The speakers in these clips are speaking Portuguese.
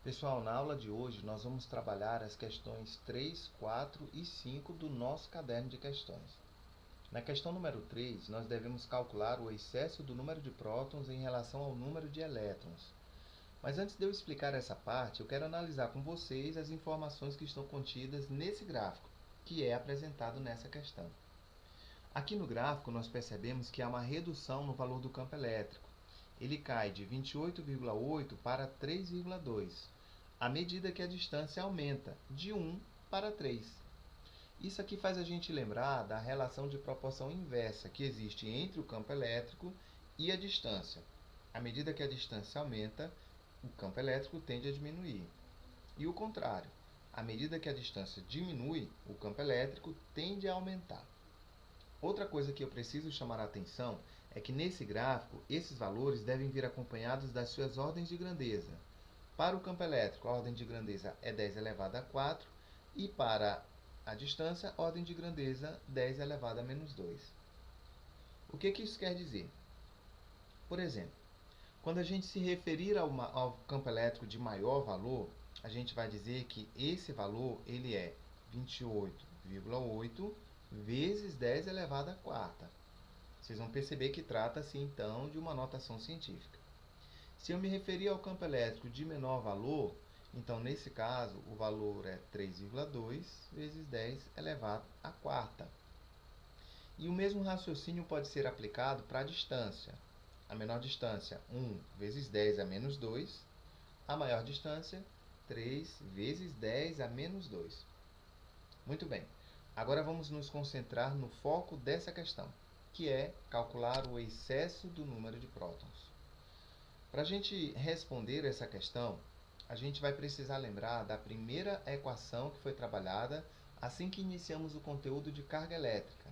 Pessoal, na aula de hoje nós vamos trabalhar as questões 3, 4 e 5 do nosso caderno de questões. Na questão número 3, nós devemos calcular o excesso do número de prótons em relação ao número de elétrons. Mas antes de eu explicar essa parte, eu quero analisar com vocês as informações que estão contidas nesse gráfico, que é apresentado nessa questão. Aqui no gráfico nós percebemos que há uma redução no valor do campo elétrico. Ele cai de 28,8 para 3,2, à medida que a distância aumenta de 1 para 3. Isso aqui faz a gente lembrar da relação de proporção inversa que existe entre o campo elétrico e a distância. À medida que a distância aumenta, o campo elétrico tende a diminuir. E o contrário, à medida que a distância diminui, o campo elétrico tende a aumentar. Outra coisa que eu preciso chamar a atenção é que nesse gráfico, esses valores devem vir acompanhados das suas ordens de grandeza. Para o campo elétrico, a ordem de grandeza é 10 elevado a 4 e para a distância, a ordem de grandeza 10 elevado a menos 2. O que isso quer dizer? Por exemplo, quando a gente se referir ao campo elétrico de maior valor, a gente vai dizer que esse valor ele é 28,8 vezes 10 elevado à quarta. Vocês vão perceber que trata-se, então, de uma notação científica. Se eu me referir ao campo elétrico de menor valor, então, nesse caso, o valor é 3,2 vezes 10 elevado à quarta. E o mesmo raciocínio pode ser aplicado para a distância. A menor distância, 1 vezes 10 a menos 2. A maior distância, 3 vezes 10 a menos 2. Muito bem. Agora vamos nos concentrar no foco dessa questão, que é calcular o excesso do número de prótons. Para a gente responder essa questão, a gente vai precisar lembrar da primeira equação que foi trabalhada assim que iniciamos o conteúdo de carga elétrica,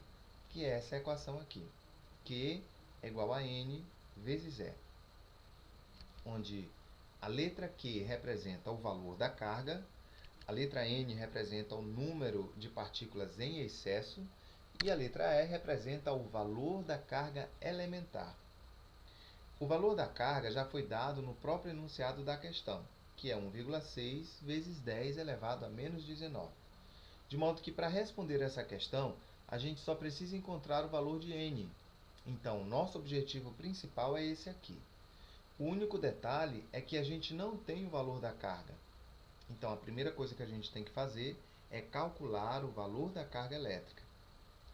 que é essa equação aqui, Q é igual a N vezes E, onde a letra Q representa o valor da carga, a letra N representa o número de partículas em excesso e a letra E representa o valor da carga elementar. O valor da carga já foi dado no próprio enunciado da questão, que é 1,6 vezes 10 elevado a menos 19. De modo que, para responder essa questão, a gente só precisa encontrar o valor de N. Então, nosso objetivo principal é esse aqui. O único detalhe é que a gente não tem o valor da carga. Então, a primeira coisa que a gente tem que fazer é calcular o valor da carga elétrica.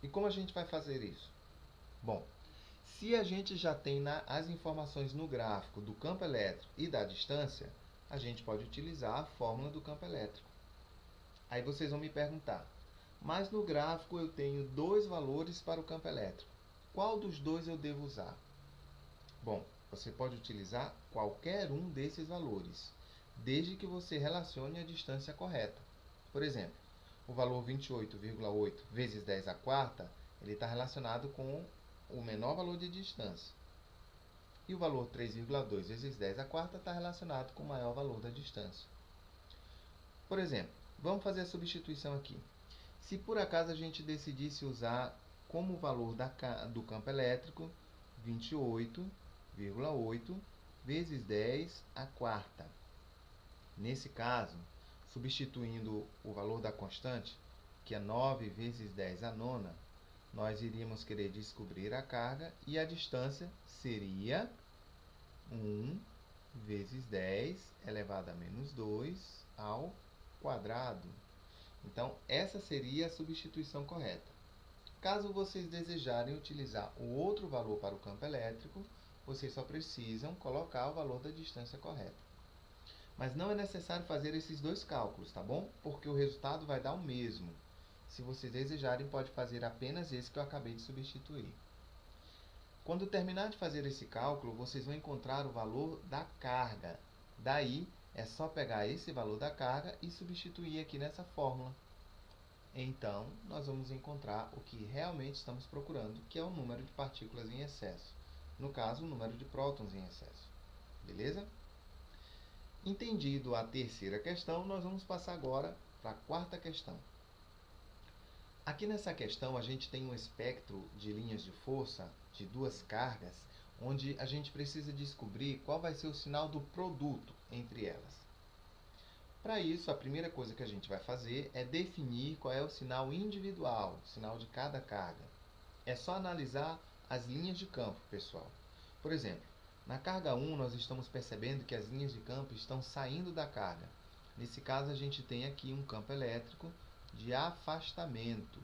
E como a gente vai fazer isso? Bom, se a gente já tem as informações no gráfico do campo elétrico e da distância, a gente pode utilizar a fórmula do campo elétrico. Aí vocês vão me perguntar, mas no gráfico eu tenho dois valores para o campo elétrico. Qual dos dois eu devo usar? Bom, você pode utilizar qualquer um desses valores, desde que você relacione a distância correta. Por exemplo, o valor 28,8 vezes 10 à quarta, ele está relacionado com o menor valor de distância. E o valor 3,2 vezes 10 à quarta está relacionado com o maior valor da distância. Por exemplo, vamos fazer a substituição aqui. Se por acaso a gente decidisse usar como valor do campo elétrico 28,8 vezes 10 à quarta. Nesse caso, substituindo o valor da constante, que é 9 vezes 10 à nona, nós iríamos querer descobrir a carga e a distância seria 1 vezes 10 elevado a menos 2 ao quadrado. Então, essa seria a substituição correta. Caso vocês desejarem utilizar o outro valor para o campo elétrico, vocês só precisam colocar o valor da distância correta. Mas não é necessário fazer esses dois cálculos, tá bom? Porque o resultado vai dar o mesmo. Se vocês desejarem, pode fazer apenas esse que eu acabei de substituir. Quando terminar de fazer esse cálculo, vocês vão encontrar o valor da carga. Daí, é só pegar esse valor da carga e substituir aqui nessa fórmula. Então, nós vamos encontrar o que realmente estamos procurando, que é o número de partículas em excesso. No caso, o número de prótons em excesso. Beleza? Entendido a terceira questão, nós vamos passar agora para a quarta questão. Aqui nessa questão, a gente tem um espectro de linhas de força de duas cargas, onde a gente precisa descobrir qual vai ser o sinal do produto entre elas. Para isso, a primeira coisa que a gente vai fazer é definir qual é o sinal individual, o sinal de cada carga. É só analisar as linhas de campo, pessoal. Por exemplo, na carga 1 nós estamos percebendo que as linhas de campo estão saindo da carga. Nesse caso, a gente tem aqui um campo elétrico de afastamento.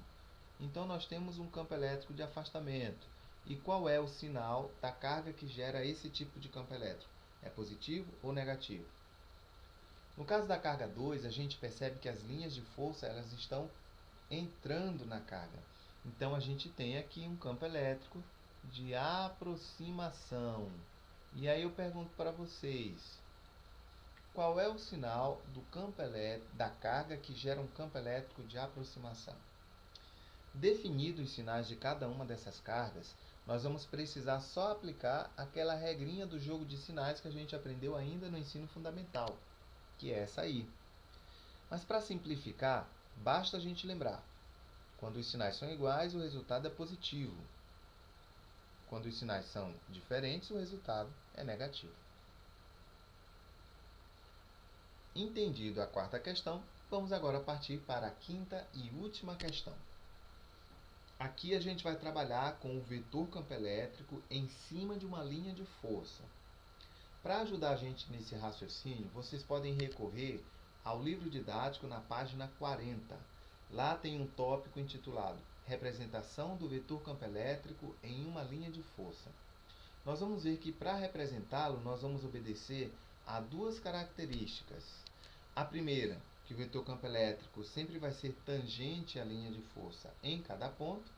Então, nós temos um campo elétrico de afastamento. E qual é o sinal da carga que gera esse tipo de campo elétrico? É positivo ou negativo? No caso da carga 2, a gente percebe que as linhas de força elas estão entrando na carga. Então, a gente tem aqui um campo elétrico de aproximação. E aí eu pergunto para vocês, qual é o sinal do campo elétrico, da carga que gera um campo elétrico de aproximação? Definidos os sinais de cada uma dessas cargas, nós vamos precisar só aplicar aquela regrinha do jogo de sinais que a gente aprendeu ainda no ensino fundamental, que é essa aí. Mas para simplificar, basta a gente lembrar, quando os sinais são iguais, o resultado é positivo. Quando os sinais são diferentes, o resultado é negativo. Entendido a quarta questão, vamos agora partir para a quinta e última questão. Aqui a gente vai trabalhar com o vetor campo elétrico em cima de uma linha de força. Para ajudar a gente nesse raciocínio, vocês podem recorrer ao livro didático na página 40. Lá tem um tópico intitulado Representação do vetor campo elétrico em uma linha de força. Nós vamos ver que para representá-lo, nós vamos obedecer a duas características. A primeira, que o vetor campo elétrico sempre vai ser tangente à linha de força em cada ponto.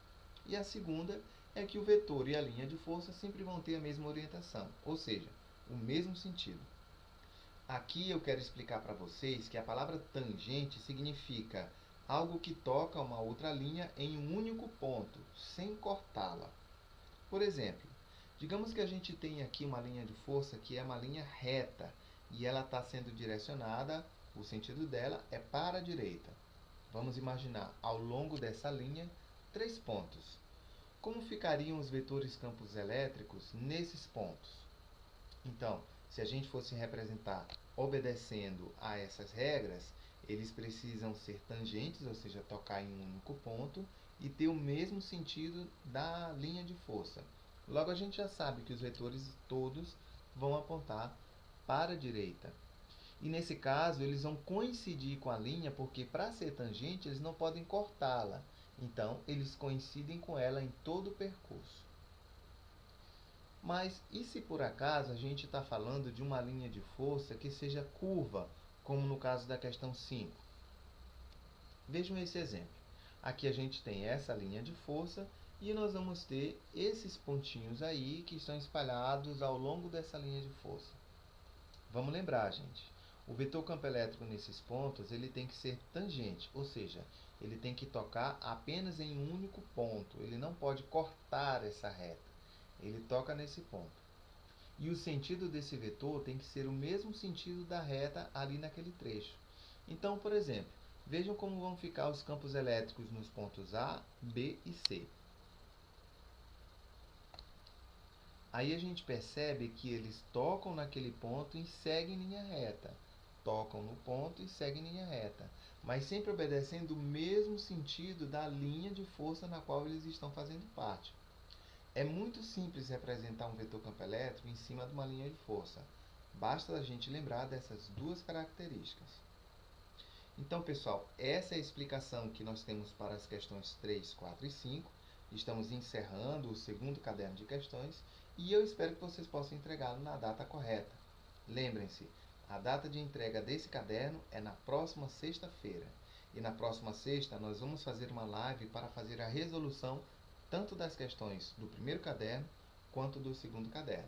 E a segunda é que o vetor e a linha de força sempre vão ter a mesma orientação, ou seja, o mesmo sentido. Aqui eu quero explicar para vocês que a palavra tangente significa algo que toca uma outra linha em um único ponto, sem cortá-la. Por exemplo, digamos que a gente tem aqui uma linha de força que é uma linha reta e ela está sendo direcionada, o sentido dela é para a direita. Vamos imaginar ao longo dessa linha 3 pontos. Como ficariam os vetores campos elétricos nesses pontos? Então, se a gente fosse representar obedecendo a essas regras, eles precisam ser tangentes, ou seja, tocar em um único ponto, e ter o mesmo sentido da linha de força. Logo, a gente já sabe que os vetores todos vão apontar para a direita. E nesse caso, eles vão coincidir com a linha, porque para ser tangente, eles não podem cortá-la. Então, eles coincidem com ela em todo o percurso. Mas e se por acaso a gente está falando de uma linha de força que seja curva, como no caso da questão 5? Vejam esse exemplo. Aqui a gente tem essa linha de força e nós vamos ter esses pontinhos aí que estão espalhados ao longo dessa linha de força. Vamos lembrar, gente, o vetor campo elétrico nesses pontos ele tem que ser tangente, ou seja, ele tem que tocar apenas em um único ponto, ele não pode cortar essa reta. Ele toca nesse ponto. E o sentido desse vetor tem que ser o mesmo sentido da reta ali naquele trecho. Então, por exemplo, vejam como vão ficar os campos elétricos nos pontos A, B e C. Aí a gente percebe que eles tocam naquele ponto e seguem linha reta. Tocam no ponto e seguem linha reta. Mas sempre obedecendo o mesmo sentido da linha de força na qual eles estão fazendo parte. É muito simples representar um vetor campo elétrico em cima de uma linha de força. Basta a gente lembrar dessas duas características. Então, pessoal, essa é a explicação que nós temos para as questões 3, 4 e 5. Estamos encerrando o segundo caderno de questões e eu espero que vocês possam entregá-lo na data correta. Lembrem-se, a data de entrega desse caderno é na próxima sexta-feira. E na próxima sexta nós vamos fazer uma live para fazer a resolução tanto das questões do primeiro caderno quanto do segundo caderno.